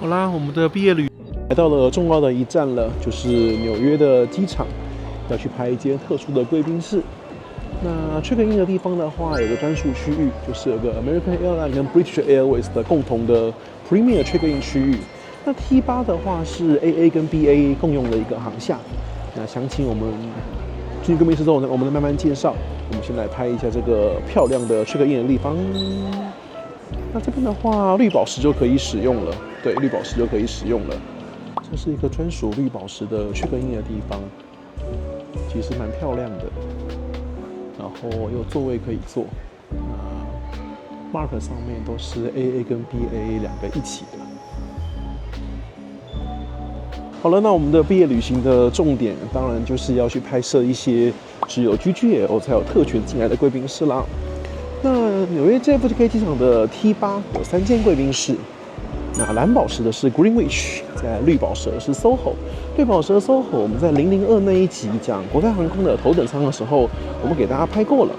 好啦，我们的毕业旅来到了重要的一站了，就是纽约的机场，要去拍一间特殊的贵宾室。那 check in 的地方的话，有个专属区域，就是有个 American Airlines 跟 British Airways 的共同的 Premier check in 区域。那 T8的话是 AA 跟 BA 共用的一个航厦。那详情我们进贵宾室之后呢，我们再慢慢介绍。我们先来拍一下这个漂亮的 check in 的地方。那这边的话，绿宝石就可以使用了。对，绿宝石就可以使用了。这是一个专属绿宝石的check in的地方，其实蛮漂亮的。然后有座位可以坐，mark 上面都是 AA 跟 BA 两个一起的。好了，那我们的毕业旅行的重点，当然就是要去拍摄一些只有 GGL 才有特权进来的贵宾室啦。那纽约 JFK 机场的 T8有3间贵宾室。那蓝宝石的是 Greenwich， 在绿宝石的是 SOHO。绿宝石的 SOHO， 我们在002那一集讲国泰航空的头等舱的时候，我们给大家拍过了。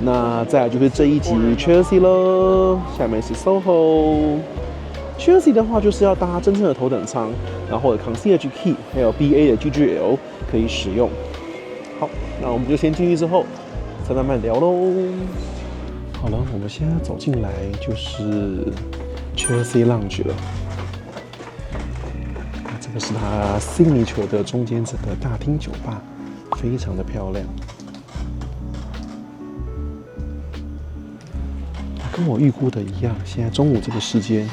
那再来就是这一集 Chelsea 咯，下面是 SOHO。Chelsea 的话就是要搭真正的头等舱，然后Concierge Key 还有 BA 的 GGL 可以使用。好，那我们就先进去之后再慢慢聊喽。好了，我们现在走进来就是Chelsea Lounge 了，这个是它 signature 的中间整个大厅酒吧，非常的漂亮。跟我预估的一样，现在中午这个时间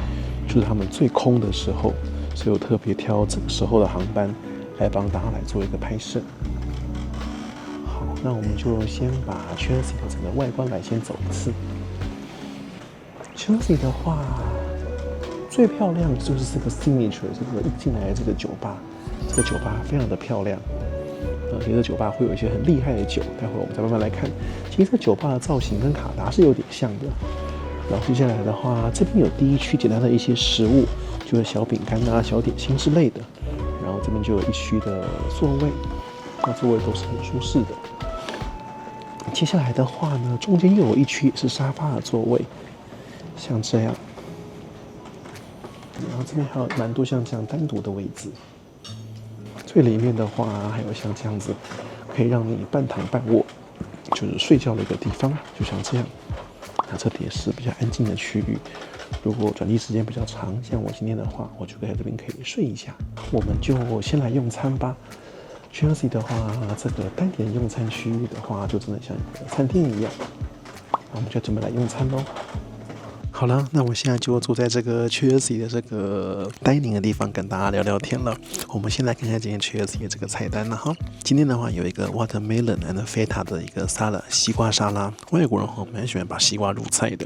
就是他们最空的时候，所以我特别挑这个时候的航班来帮大家来做一个拍摄。好，那我们就先把 Chelsea 的整个外观来先走一次。Chelsea 的话，最漂亮就是这个 signature， 这个一进来的这个酒吧，这个酒吧非常的漂亮。其实酒吧会有一些很厉害的酒，待会我们再慢慢来看。其实这酒吧的造型跟卡达是有点像的。然后接下来的话，这边有第一区简单的一些食物，就是小饼干啊、小点心之类的。然后这边就有一区的座位，那座位都是很舒适的。接下来的话呢，中间又有一区也是沙发的座位，像这样。然后这边还有蛮多像这样单独的位置。最里面的话，还有像这样子，可以让你半躺半卧，就是睡觉的一个地方，就像这样。那这里也是比较安静的区域。如果转机时间比较长，像我今天的话，我就在这边可以睡一下。我们就先来用餐吧。Chelsea 的话，这个单点用餐区域的话，就真的像一个餐厅一样。那我们就准备来用餐喽。好了，那我现在就坐在这个 Chelsea 的这个 dining 的地方跟大家聊聊天了。我们先来看一下今天 Chelsea 的这个菜单了哈。今天的话有一个 watermelon and feta 的一个沙拉，西瓜沙拉。外国人蛮喜欢把西瓜入菜的。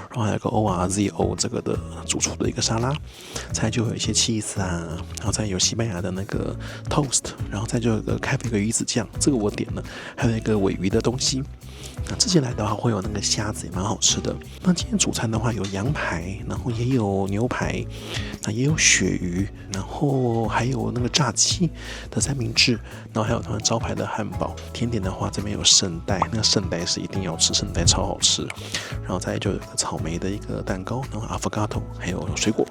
然后还有一个 ORZO 这个的主厨的一个沙拉，再就有一些 cheese 啊，然后再有西班牙的那个 toast， 然后再就有一个咖啡鱼子酱，这个我点了，还有一个鲔鱼的东西。那之前来的话会有那个虾子也蛮好吃的。那今天主餐的话有羊排，然后也有牛排，那也有鳕鱼，然后还有那个炸鸡的三明治，然后还有他们招牌的汉堡。甜点的话这边有圣代，那个圣代是一定要吃，圣代超好吃。然后再就有一个草莓的一个蛋糕，然后 avocado 还有水果。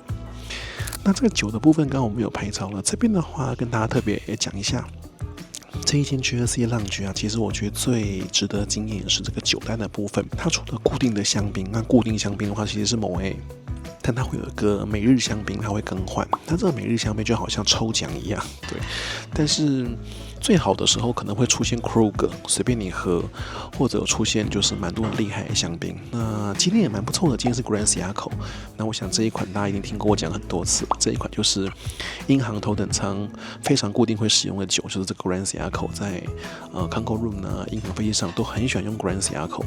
那这个酒的部分刚刚我们有拍照了，这边的话跟大家特别讲一下。这一间 Chelsea Lounge 啊，其实我觉得最值得惊艳的是这个酒单的部分。它除了固定的香槟，那固定香槟的话其实是某 A， 但它会有一个每日香槟，它会更换。它这个每日香槟就好像抽奖一样，对。但是最好的时候可能会出现 Krug， 随便你喝，或者有出现就是蛮多厉害的香槟。那今天也蛮不错的，今天是 Grand Siaco。那我想这一款大家一定听过我讲很多次，这一款就是英航头等舱非常固定会使用的酒，就是这个 Grand Siaco， 在Cargo Room 呢，英航飞机上都很喜欢用 Grand Siaco。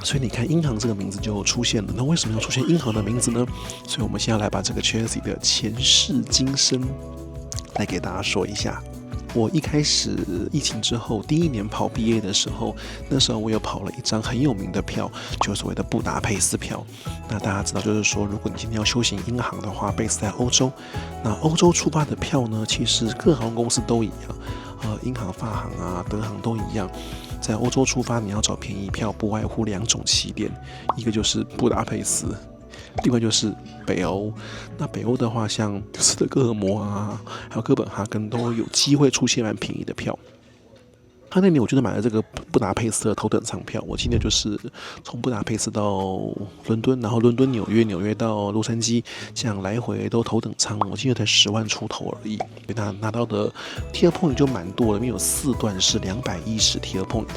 所以你看，英航这个名字就出现了。那为什么要出现英航的名字呢？所以我们现在来把这个 Chelsea 的前世今生来给大家说一下。我一开始疫情之后第一年跑 BA 的时候，那时候我有跑了一张很有名的票，就是所谓的布达佩斯票。那大家知道，就是说，如果你今天要休闲英航的话，base 在欧洲，那欧洲出发的票呢，其实各航空公司都一样，英航、法航啊、德航都一样。在欧洲出发，你要找便宜票，不外乎2种起点，一个就是布达佩斯，另外就是北欧，那北欧的话，像斯德哥尔摩啊，还有哥本哈根都有机会出现蛮便宜的票。他那年我就是买了这个布达佩斯的头等舱票，我记得就是从布达佩斯到伦敦，然后伦敦纽约，纽约到洛杉矶，这样来回都头等舱，我记得才10万出头而已。拿到的 tier point 就蛮多了，因为有4段是210 tier point，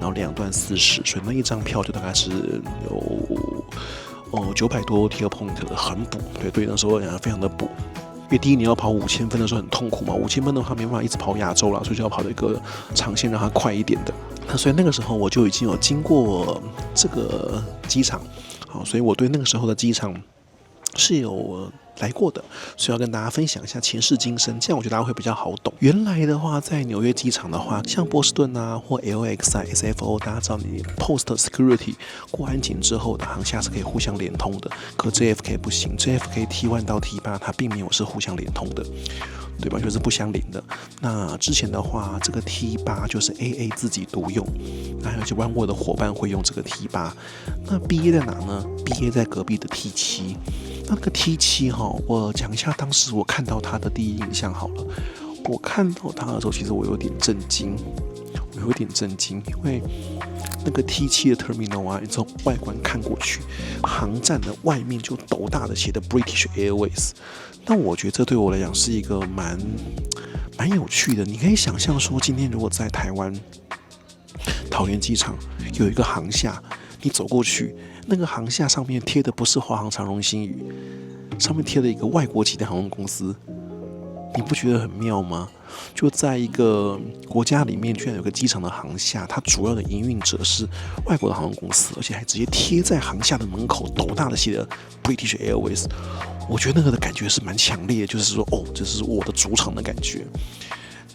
然后2段40，所以那一张票就大概是有900多 tier point 很补，对，那时候非常的补。因为第一年要跑5000分的时候很痛苦嘛，5000分的话没办法一直跑亚洲啦，所以就要跑一个长线让它快一点的。那所以那个时候我就已经有经过这个机场，好，所以我对那个时候的机场是有来过的，所以要跟大家分享一下前世今生，这样我觉得大家会比较好懂。原来的话，在纽约机场的话，像波士顿啊或 LAX 啊 SFO， 大家知道你 Post Security 过安检之后的航厦是可以互相连通的，可 JFK 不行 ，JFK T1 到 T8 它并没有是互相连通的。对吧？就是不相邻的。那之前的话，这个 T8 就是 AA 自己独用，那还有一些 OneWorld 的伙伴会用这个 T8。那 BA 在哪呢 ？BA 在隔壁的 T7。那个 T7 哈，我讲一下当时我看到它的第一印象好了。我看到它的时候，其实我有点震惊，因为那个 T7 的 terminal 啊，你从外观看过去，航站的外面就斗大的写的 British Airways。那我觉得这对我来讲是一个蛮有趣的。你可以想象说，今天如果在台湾桃园机场有一个航厦，你走过去，那个航厦上面贴的不是华航、长荣、星宇，上面贴了一个外国籍的航空公司，你不觉得很妙吗？就在一个国家里面，居然有个机场的航厦，它主要的营运者是外国的航空公司，而且还直接贴在航厦的门口，斗大的写的 British Airways。我觉得那个的感觉是蛮强烈的，就是说，这是我的主场的感觉。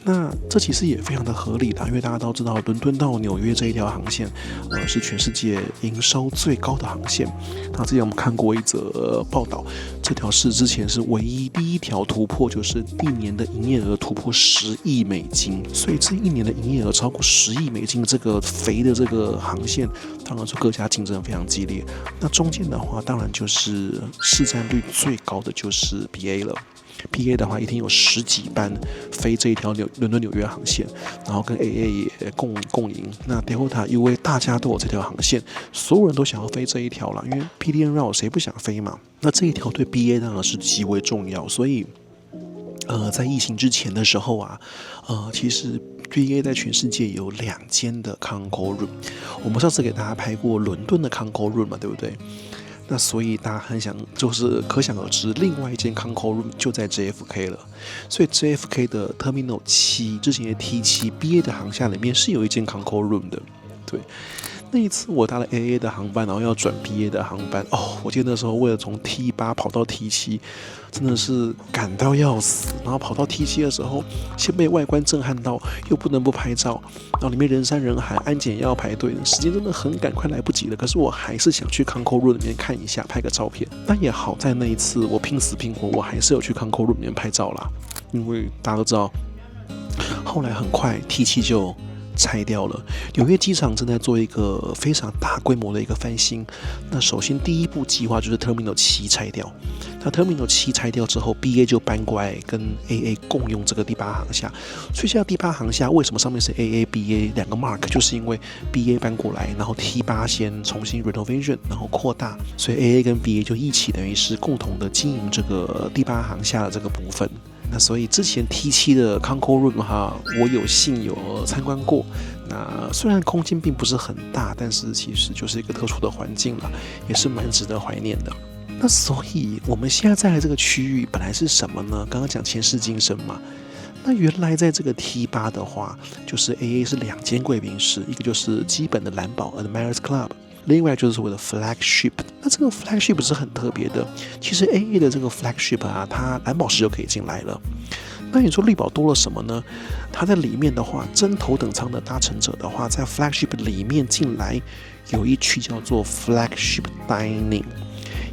那这其实也非常的合理啦，因为大家都知道，伦敦到纽约这一条航线，是全世界营收最高的航线。那之前我们看过一则报道，这条是之前是唯一第一条突破，就是一年的营业额突破10亿美金，所以这一年的营业额超过10亿美金的这个肥的这个航线，当然说各家竞争非常激烈。那中间的话，当然就是市占率最高的就是 BA 了。BA 的话，一天有10几班飞这一条伦敦纽约航线，然后跟 AA 也共赢。那 Delta、UA 大家都有这条航线，所有人都想要飞这一条了，因为 PDN Route 谁不想飞嘛？那这一条对 BA 当然是极为重要，所以在疫情之前的时候啊，其实 BA 在全世界有2间的 Concorde Room。我们上次给大家拍过伦敦的 Concorde Room 嘛，对不对？那所以大家很想，就是可想而知，另外一间 Concorde Room 就在 JFK 了。所以 JFK 的 Terminal 7之前的 T7 BA 的航厦里面是有一间 Concorde Room 的。对，那一次我搭了 AA 的航班，然后要转 BA 的航班，我记得那时候为了从 T8 跑到 T7，真的是赶到要死。然后跑到 T7 的时候，先被外观震撼到，又不能不拍照，然后里面人山人海，安检也要排队，时间真的很赶，快来不及了。可是我还是想去 Concorde Room 里面看一下，拍个照片。那也好在那一次我拼死拼活，我还是有去 Concorde Room 里面拍照啦。因为大家都知道，后来很快 T7 就拆掉了。纽约机场正在做一个非常大规模的一个翻新。那首先第一步计划就是 Terminal 7拆掉。那 Terminal 7拆掉之后 ，BA 就搬过来跟 AA 共用这个第8航厦。所以现在第8航厦为什么上面是 AA、BA 2个 mark， 就是因为 BA 搬过来，然后 T8 先重新 renovation， 然后扩大，所以 AA 跟 BA 就一起等于是共同的经营这个第8航厦的这个部分。那所以之前 T7 的 Concorde Room 哈，我有幸有参观过。那虽然空间并不是很大，但是其实就是一个特殊的环境啦，也是蛮值得怀念的。那所以我们现在在这个区域本来是什么呢？刚刚讲前世今生嘛。那原来在这个 T8 的话，就是 AA 是2间贵宾室，一个就是基本的蓝宝 Admirals Club。另外就是所谓的 flagship， 那这个 flagship 是很特别的。其实 AA 的这个 flagship 啊，它蓝宝石就可以进来了。那你说绿宝多了什么呢？它在里面的话，真头等舱的搭乘者的话，在 flagship 里面进来有一区叫做 flagship dining，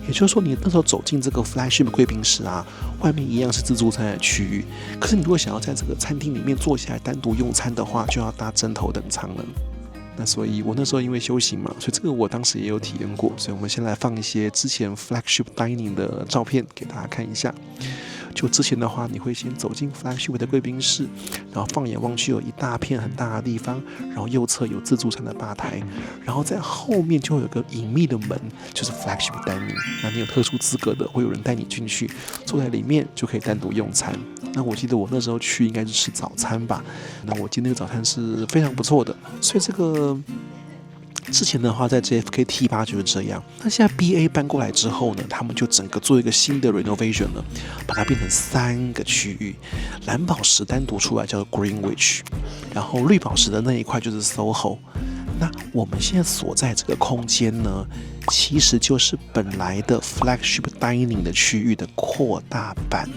也就是说你那时候走进这个 flagship 贵宾室啊，外面一样是自助餐的区域。可是你如果想要在这个餐厅里面坐下来单独用餐的话，就要搭真头等舱了。那所以我那时候因为修行嘛，所以这个我当时也有体验过。所以我们先来放一些之前 flagship dining 的照片给大家看一下。就之前的话，你会先走进 flagship 的贵宾室，然后放眼望去有一大片很大的地方，然后右侧有自助餐的吧台，然后在后面就有个隐秘的门，就是 flagship dining。那你有特殊资格的，会有人带你进去，坐在里面就可以单独用餐。那我记得我那时候去应该是吃早餐吧，那我记得那个早餐是非常不错的，所以这个。之前的话，在 JFK T8就是这样。那现在 BA 搬过来之后呢，他们就整个做一个新的 renovation 了，把它变成3个区域。蓝宝石单独出来叫做 Greenwich， 然后绿宝石的那一块就是 SOHO。那我们现在所在这个空间呢，其实就是本来的 Flagship Dining 的区域的扩大版，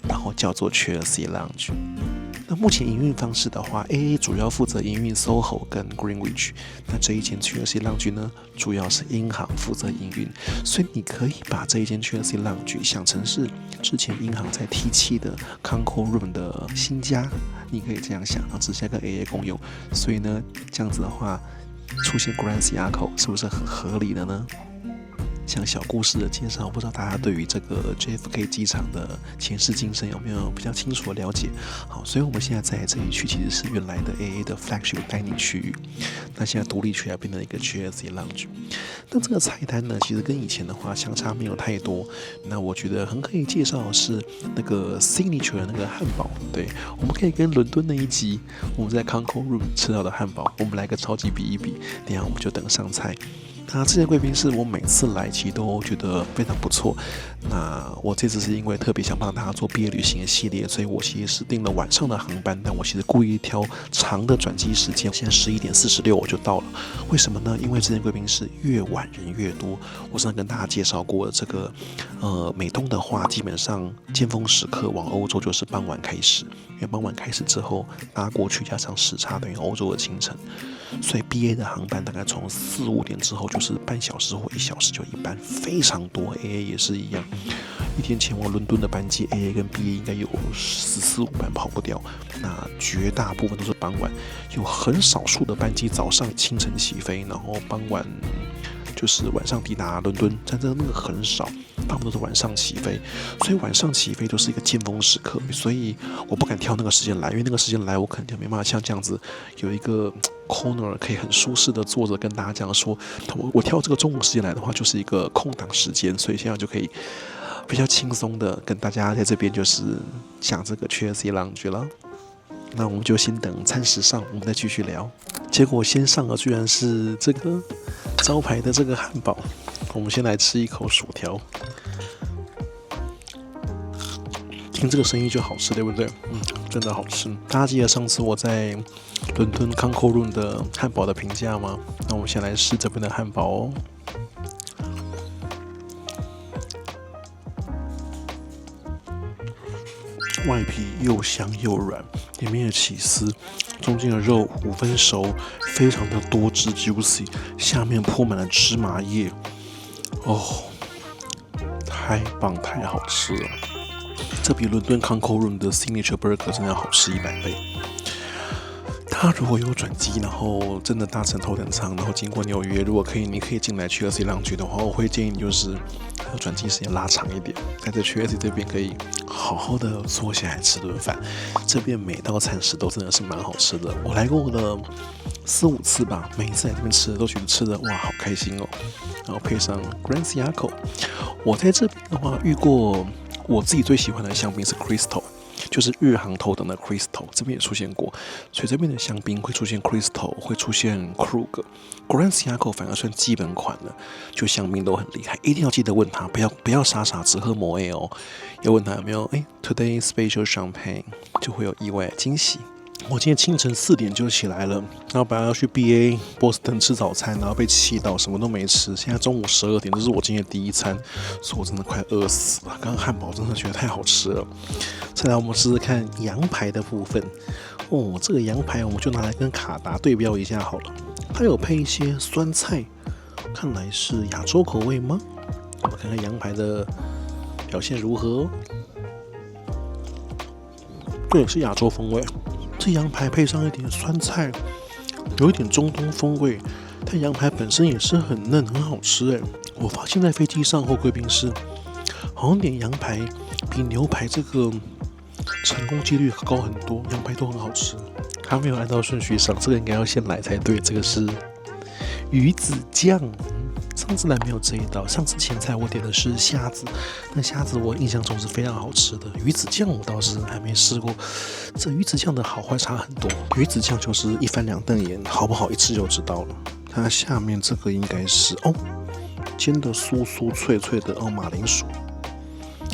然后叫做 Chelsea Lounge。那目前营运方式的话 ，AA 主要负责营运 SOHO 跟 Greenwich， 那这一间 Chelsea Lounge 呢，主要是银行负责营运，所以你可以把这一间 Chelsea Lounge 想成是之前银行在 T7的 Concord Room 的新家，你可以这样想，然后直接跟 AA 共用，所以呢，这样子的话，出现 Grand Siaco 是不是很合理的呢？像小故事的介绍，不知道大家对于这个 JFK 机场的前世今生有没有比较清楚的了解？好，所以我们现在在这一区其实是原来的 AA 的 flagship dining 区域，那现在独立出来变成一个 Chelsea Lounge。那这个菜单呢，其实跟以前的话相差没有太多。那我觉得很可以介绍的是那个 signature 的那个汉堡，对，我们可以跟伦敦那一集我们在 Concord Room 吃到的汉堡，我们来个超级比一比，等一下我们就等上菜。那这些贵宾室我每次来其实都觉得非常不错。那我这次是因为特别想帮大家做毕业旅行的系列，所以我其实是订了晚上的航班，但我其实故意挑长的转机时间，现在11:46我就到了。为什么呢？因为这间贵宾室越晚人越多。我上次跟大家介绍过这个，美东的话，基本上尖峰时刻往欧洲就是傍晚开始，因为傍晚开始之后搭过去加上时差等于欧洲的清晨。所以 BA 的航班大概从4、5点之后就是半小时或1小时就一班，非常多。AA 也是一样，一天前往伦敦的班机 AA 跟 BA 应该有14、15班跑不掉。那绝大部分都是傍晚，有很少数的班机早上清晨起飞，然后傍晚就是晚上抵达伦敦，但那个很少，大部分都是晚上起飞，所以晚上起飞都是一个尖峰时刻，所以我不敢挑那个时间来，因为那个时间来我可能就没办法像这样子有一个 corner 可以很舒适的坐着跟大家这样说。我挑这个中午时间来的话，就是一个空档时间，所以现在就可以比较轻松的跟大家在这边就是讲这个 Chelsea Lounge 了。那我们就先等餐食上，我们再继续聊。结果先上的居然是这个招牌的这个汉堡，我们先来吃一口薯条，听这个声音就好吃，对不对？真的好吃。大家记得上次我在伦敦 Concord Room 的汉堡的评价吗？那我们先来试这边的汉堡哦。外皮又香又软，里面的起司，中间的肉5分熟，非常的多汁 juicy， 下面铺满了芝麻叶，哦，太棒太好吃了！这比伦敦 Concord Room 的 Signature Burger 真的要好吃100倍。他如果有转机，然后真的搭乘头等舱，然后经过纽约，如果可以，你可以进来去 Chelsea Lounge 的话，我会建议你就是转机时间拉长一点，在这 Chelsea 这边可以好好的坐下来吃顿饭。这边每道餐食都真的是蛮好吃的，我来过了4、5次吧，每一次来这边吃的都觉得吃的哇好开心哦。然后配上 Grand Siaco， 我在这边的话遇过我自己最喜欢的香槟是 Crystal。就是日航头等的 Crystal， 这边也出现过，所以这边的香槟会出现 Crystal， 会出现 Krug。Grand Siaco 反而算基本款了，就香槟都很厉害，一定要记得问他，不要傻傻只喝摩 A 哦，要问他有没有Today Special Champagne， 就会有意外的惊喜。我今天清晨4点就起来了，然后本来要去 BA 波士顿吃早餐，然后被气到什么都没吃。现在中午12点，这是我今天的第一餐，所以我真的快饿死了。刚刚汉堡真的觉得太好吃了。再来我们试试看羊排的部分哦，这个羊排我们就拿来跟卡达对标一下好了。它有配一些酸菜，看来是亚洲口味吗？我们看看羊排的表现如何哦。对，是亚洲风味。这羊排配上一点酸菜，有一点中东风味，但羊排本身也是很嫩，很好吃哎。我发现在飞机上或贵宾室，好像点羊排比牛排这个成功几率高很多，羊排都很好吃。它没有按照顺序上，这个应该要先来才对。这个是鱼子酱，上次来没有这一道。上次前菜我点的是虾子，那虾子我印象中是非常好吃的。鱼子酱我倒是还没试过，这鱼子酱的好坏差很多。鱼子酱就是一翻两瞪眼，好不好一吃就知道了。它下面这个应该是煎的酥酥脆脆的马铃薯，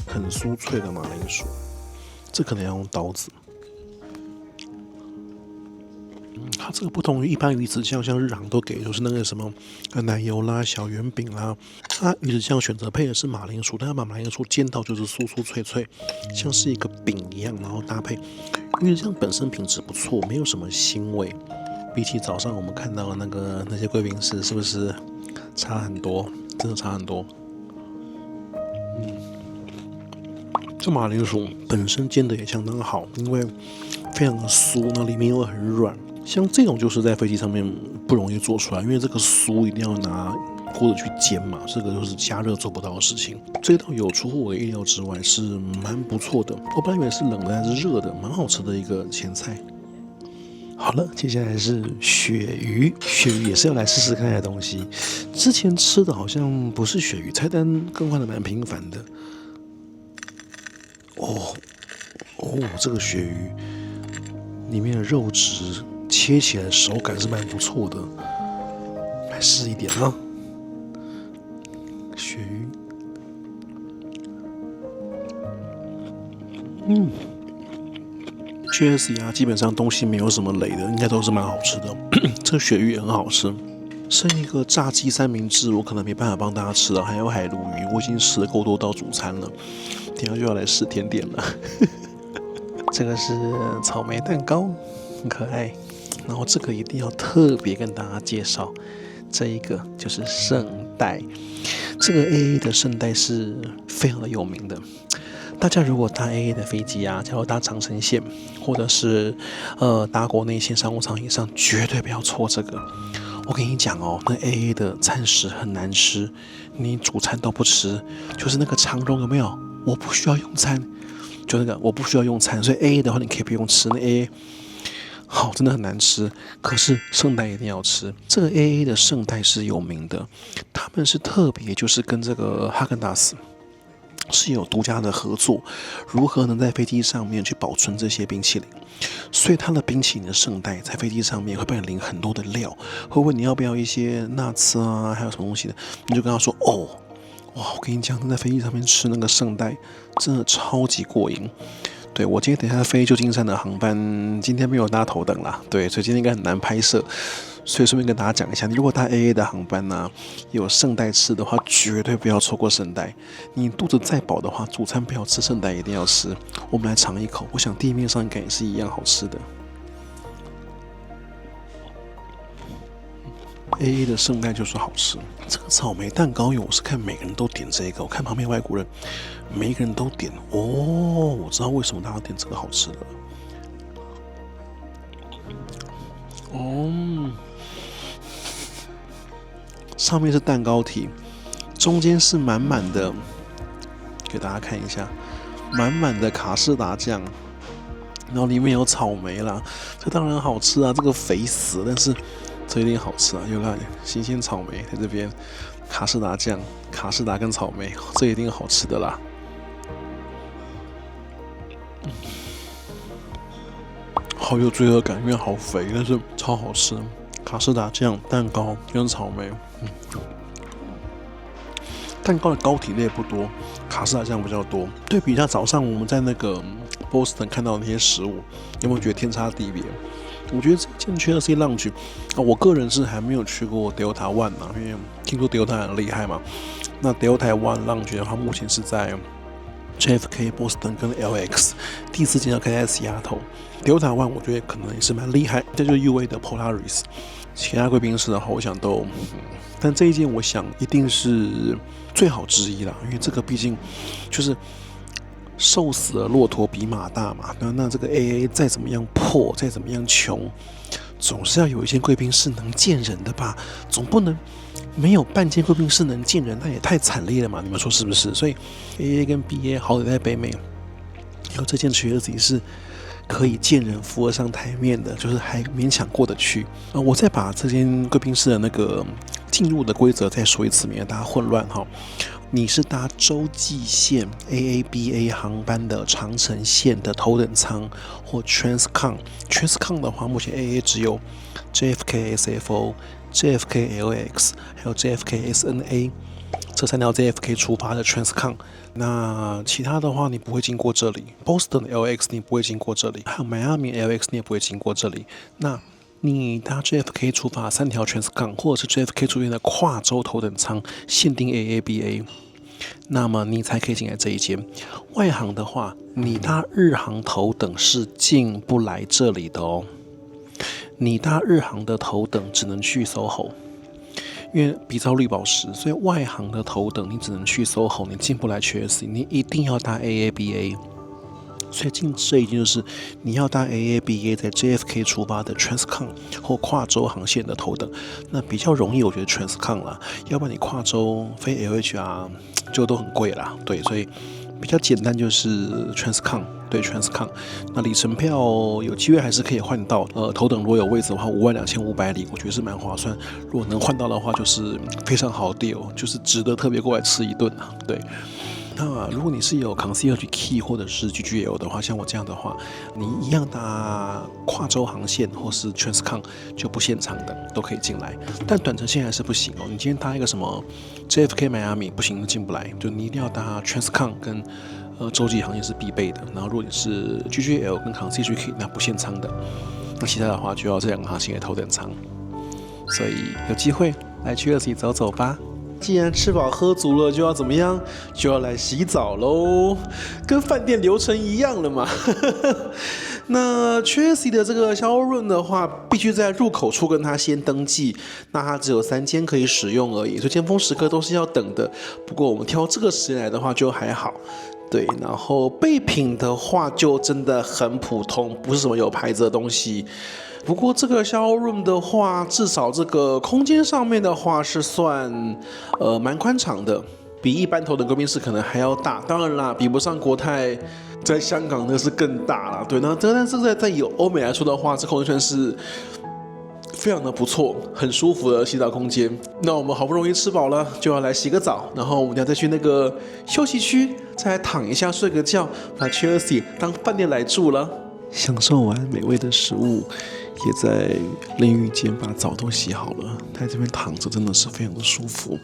很酥脆的马铃薯，这可能要用刀子。它这个不同于一般鱼子酱，像日航都给就是那个什么奶油啦、小圆饼啦，它鱼子酱选择配的是马铃薯，但它把马铃薯煎到就是酥酥脆脆，像是一个饼一样，然后搭配鱼子酱本身品质不错，没有什么腥味。比起早上我们看到的那些贵宾室，是不是差很多？真的差很多。这马铃薯本身煎的也相当好，因为非常的酥，那里面又很软。像这种就是在飞机上面不容易做出来，因为这个酥一定要拿锅子去煎嘛，这个就是加热做不到的事情。这道有出乎我的意料之外，是蛮不错的。我本来以为是冷的，还是热的，蛮好吃的一个前菜。好了，接下来是鳕鱼，鳕鱼也是要来试试看的东西。之前吃的好像不是鳕鱼，菜单更换的蛮频繁的。这个鳕鱼里面的肉质切起来手感是蛮不错的，来试一点啊。鳕鱼，GS 鸭基本上东西没有什么雷的，应该都是蛮好吃的。这个鳕鱼也很好吃。剩一个炸鸡三明治，我可能没办法帮大家吃了。还有海鲈鱼，我已经吃了够多道主餐了，等一下就要来试甜点了。这个是草莓蛋糕，很可爱。然后这个一定要特别跟大家介绍，这一个就是圣代。这个 AA 的圣代是非常的有名的。大家如果搭 AA 的飞机啊，假如搭长程线，或者是搭国内线商务舱以上，绝对不要错这个。我跟你讲那 AA 的餐食很难吃，你主餐都不吃，就是那个长荣有没有？我不需要用餐，就那个我不需要用餐，所以 AA 的话你可以不用吃，那 AA 好真的很难吃。可是圣代一定要吃，这个 AA 的圣代是有名的，他们是特别就是跟这个哈根达斯是有独家的合作，如何能在飞机上面去保存这些冰淇淋？所以它的冰淇淋的圣代在飞机上面会帮你淋很多的料，会问你要不要一些nuts啊，还有什么东西的，你就跟他说哇，我跟你讲，在飞机上面吃那个圣代真的超级过瘾。对，我今天等一下飞旧金山的航班，今天没有搭头等啦，对，所以今天应该很难拍摄。所以顺便跟大家讲一下，你如果搭 AA 的航班呢，有圣代吃的话，绝对不要错过圣代。你肚子再饱的话，主餐不要吃，圣代一定要吃。我们来尝一口，我想地面上应该也是一样好吃的。AA 的圣代就是好吃。这个草莓蛋糕我是看每个人都点这个，我看旁边外国人每一个人都点我知道为什么大家点这个好吃的上面是蛋糕体，中间是满满的，给大家看一下，满满的卡士达酱，然后里面有草莓啦，这当然好吃啊，这个肥死，但是这一定好吃啊！有看新鲜草莓在这边，卡士达酱、卡士达跟草莓，这一定好吃的啦。好有罪恶感，因为好肥，但是超好吃。卡士达酱、蛋糕跟草莓，蛋糕的膏体类不多，卡士达酱比较多。对比一下早上我们在那个波士顿看到的那些食物，有没有觉得天差地别？我觉得这间 Chelsea Lounge 我个人是还没有去过 Delta One 啊，因为听说 Delta 很厉害嘛。那 Delta One Lounge 的话，目前是在 JFK、波士顿跟 LX， 第4间要开在西雅图。Delta One 我觉得可能也是蛮厉害，这就是 UA 的 Polaris。其他贵宾室的话，我想都，但这一间我想一定是最好之一啦，因为这个毕竟就是瘦死了骆驼比马大嘛。那这个 AA 再怎么样破，再怎么样穷，总是要有一间贵宾室能见人的吧？总不能没有半间贵宾室能见人，那也太惨烈了嘛！你们说是不是？所以 AA 跟 BA 好歹在北美有这间 Chelsea 是可以见人扶得上台面的，就是还勉强过得去。我再把这间贵宾室的那个进入的规则再说一次，免得大家混乱哈。你是搭洲际线 AABA 航班的长程线的头等舱或 Transcon 的话，目前 AA 只有 JFK SFO、JFK LX 还有 JFK SNA 这3条 JFK 出发的 Transcon。那其他的话你不会经过这里 ，Boston LX 你不会经过这里，还有 Miami LX 你也不会经过这里。那你搭 JFK 出发3条 Transcon 或者是 JFK 出现的跨洲头等舱限定 AABA， 那么你才可以进来这一间。外航的话，你搭日航头等是进不来这里的哦。你搭日航的头等只能去 SOHO， 因为比照绿宝石，所以外航的头等你只能去 SOHO， 你进不来 Chelsea， 你一定要搭 AABA。所以进这一间就是你要搭 AABA 在 JFK 出发的 Transcon 或跨洲航线的头等，那比较容易，我觉得 Transcon 啦，要不然你跨洲飞 LH 就都很贵啦，对，所以比较简单就是 Transcon， 对 Transcon， 那里程票有机会还是可以换到，头等如果有位置的话，52500里，我觉得是蛮划算，如果能换到的话，就是非常好的 deal， 就是值得特别过来吃一顿啊，对。那如果你是有 Concierge Key 或者是 GGL 的话，像我这样的话，你一样搭跨洲航线或是 Transcon 就不限长的都可以进来，但短程线还是不行哦。你今天搭一个什么 JFK Miami 不行，进不来，就你一定要搭 Transcon 跟洲际航线是必备的。然后如果你是 GGL 跟 Concierge Key 那不限舱的，那其他的话就要这2个航线的头等舱。所以有机会来去Chelsea走走吧。既然吃饱喝足了，就要怎么样？就要来洗澡喽，跟饭店流程一样了嘛。那 Chelsea 的这个shower room的话，必须在入口处跟他先登记。那它只有3间可以使用而已，所以尖峰时刻都是要等的。不过我们挑这个时间来的话，就还好。对，然后备品的话就真的很普通，不是什么有牌子的东西。不过这个 shower room 的话，至少这个空间上面的话是算蛮宽敞的，比一般头等贵宾室可能还要大。当然啦，比不上国泰在香港那是更大啦。对，那但是在以欧美来说的话，这空间算是非常的不错，很舒服的洗澡空间。那我们好不容易吃饱了，就要来洗个澡，然后我们要再去那个休息区，再来躺一下睡个觉，把 Chelsea 当饭店来住了。享受完美味的食物，也在淋浴间把澡都洗好了，在这边躺着真的是非常的舒服。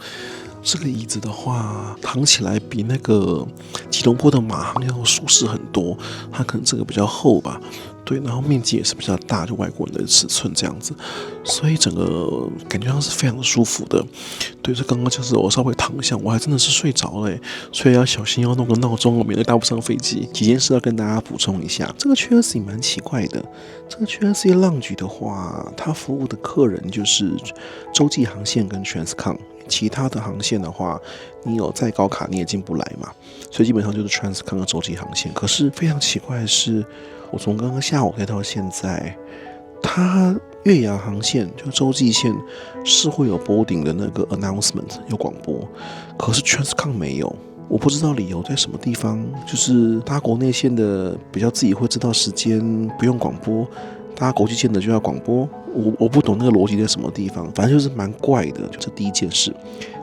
这个椅子的话，躺起来比那个吉隆坡的马航要舒适很多，它可能这个比较厚吧，对，然后面积也是比较大，就外国人的尺寸这样子，所以整个感觉上是非常的舒服的。对，这刚刚就是我稍微躺一下，我还真的是睡着了，所以要小心要弄个闹钟，免得搭不上飞机。几件事要跟大家补充一下，这个 Chelsea 蛮奇怪的，这个 Chelsea Lounge 的话，它服务的客人就是洲际航线跟 Transcon。其他的航线的话，你有再高卡你也进不来嘛，所以基本上就是 Transcon 的洲际航线。可是非常奇怪的是，我从刚刚下午开到现在，它越洋航线就洲际线是会有 boarding 的那个 announcement 有广播，可是 Transcon 没有。我不知道理由在什么地方，就是搭国内线的比较自己会知道时间，不用广播。搭国际线的就要广播，我不懂那个逻辑在什么地方，反正就是蛮怪的，就这第一件事。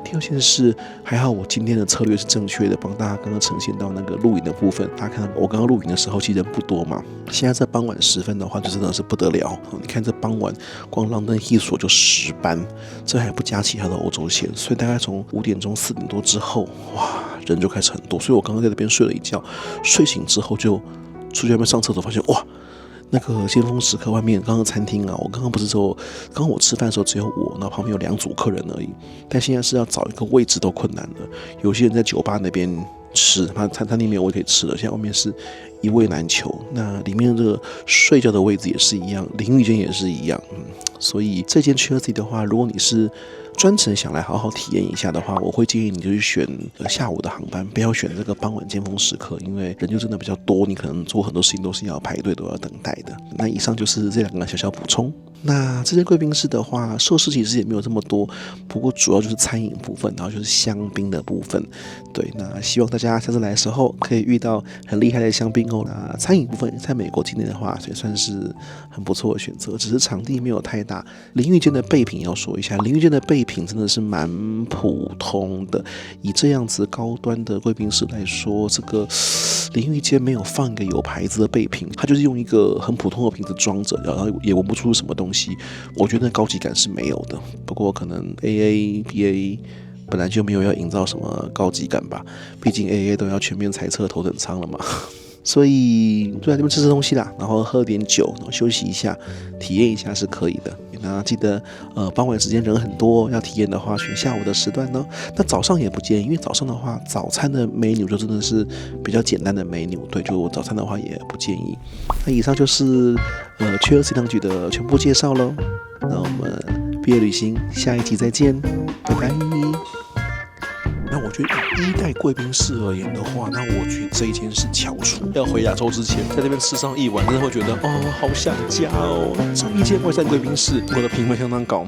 第二件事，还好我今天的策略是正确的，帮大家刚刚呈现到那个录影的部分。大家看到我刚刚录影的时候，其实人不多嘛。现在这傍晚10分的话，就真的是不得了。你看这傍晚，光 London Heathrow 就10班，这还不加其他的欧洲线，所以大概从5点钟、4点多之后，哇，人就开始很多。所以我刚刚在这边睡了一觉，睡醒之后就出去外面上厕所，发现哇。那个尖峰时刻外面刚刚餐厅啊，我刚刚不是说，刚刚我吃饭的时候只有我，然后旁边有2组客人而已，但现在是要找一个位置都困难了。有些人在酒吧那边吃，餐厅没有位可以吃了，现在外面是一位难求。那里面这个睡觉的位置也是一样，淋浴间也是一样，所以这间 Chelsea 的话，如果你是专程想来好好体验一下的话，我会建议你就去选下午的航班，不要选这个傍晚尖峰时刻，因为人就真的比较多，你可能做很多事情都是要排队，都要等待的。那以上就是这2个小小补充。那这间贵宾室的话，设施其实也没有这么多，不过主要就是餐饮部分，然后就是香槟的部分。对，那希望大家下次来的时候可以遇到很厉害的香槟哦。那餐饮部分在美国境内的话，也算是很不错的选择，只是场地没有太大。淋浴间的备品要说一下，淋浴间的备品真的是蛮普通的。以这样子高端的贵宾室来说，这个淋浴间没有放一个有牌子的备品，它就是用一个很普通的瓶子装着，然后也闻不出什么东西。我觉得高级感是没有的。不过可能 AA、BA 本来就没有要营造什么高级感吧，毕竟 AA 都要全面裁测头等舱了嘛。所以就在这边吃东西啦，然后喝点酒，然后休息一下，体验一下是可以的。那记得傍晚时间人很多，要体验的话选下午的时段呢。那早上也不建议，因为早上的话早餐的 menu 就真的是比较简单的 menu， 对，就早餐的话也不建议。那以上就是Chelsea 当局的全部介绍咯。那我们毕业旅行下一集再见，拜拜。那我觉得以1代贵宾室而言的话，那我觉得这一间是翘楚。要回亚洲之前，在这边吃上一碗，真的会觉得好想家哦。这一间外站贵宾室，我的评分相当高。